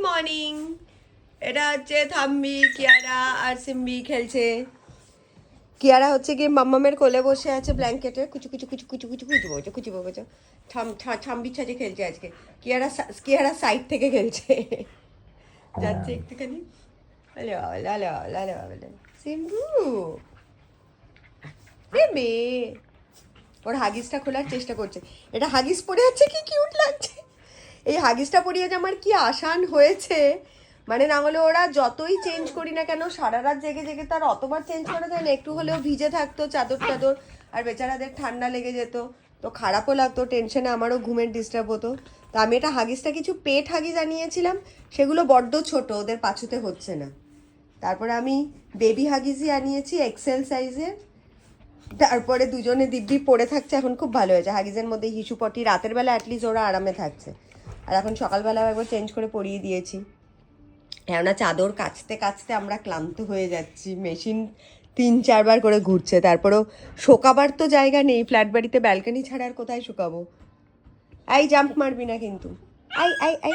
Morning. এটা হচ্ছে থাম্বি, কিয়ারা আর সিম্বি খেলছে। কিয়ারা হচ্ছে গিয়ে মাম্মামের কোলে বসে আছে ব্ল্যাঙ্কেটে, কুচু কুচু কুচু কুচু কুচু কুচু বলছে, কুচু বলছে। থাম্বি ছাজে খেলছে আজকে। কিয়ারা সাইড থেকে খেলছে, যাচ্ছে একটুখানি। হ্যালো হ্যালো হ্যালো হ্যালো সিম্বু বেবি। ওর হাগিসটা খোলার চেষ্টা করছে। এটা হাগিস পরে আছে, কি কিউট লাগছে। এই হাগিসটা পরিয়ে যে আমার কি আসান হয়েছে, মানে না হলে ওরা যতই চেঞ্জ করি না কেন সারা রাত জেগে জেগে তার অতবার চেঞ্জ করা যায় না। একটু হলেও ভিজে থাকতো চাদর টাদর, আর বেচারাদের ঠান্ডা লেগে যেত, তো খারাপও লাগতো, টেনশনে আমারও ঘুমের ডিস্টার্ব হতো। তো আমি এটা হাগিসটা কিছু পেট হাগিস আনিয়েছিলাম, সেগুলো বড্ড ছোট, ওদের পাছুতে হচ্ছে না। তারপরে আমি বেবি হাগিসই আনিয়েছি এক্সেল সাইজের। তারপরে দুজনে দিব্যি পড়ে থাকছে, এখন খুব ভালো হয়েছে। হাগিজের মধ্যে হিসু পটি, রাতের বেলা অ্যাটলিস্ট ওরা আরামে থাকছে। আর এখন সকালবেলাও একবার চেঞ্জ করে পরিয়ে দিয়েছি। কেননা চাদর কাচতে কাচতে আমরা ক্লান্ত হয়ে যাচ্ছি, মেশিন 3-4 বার করে ঘুরছে, তারপরেও শোকাবার তো জায়গা নেই, ফ্ল্যাট বাড়িতে ব্যালকনি ছাড়া আর কোথায় শুকাবো। আই জাম্প মারবি না কিন্তু, আই আই আই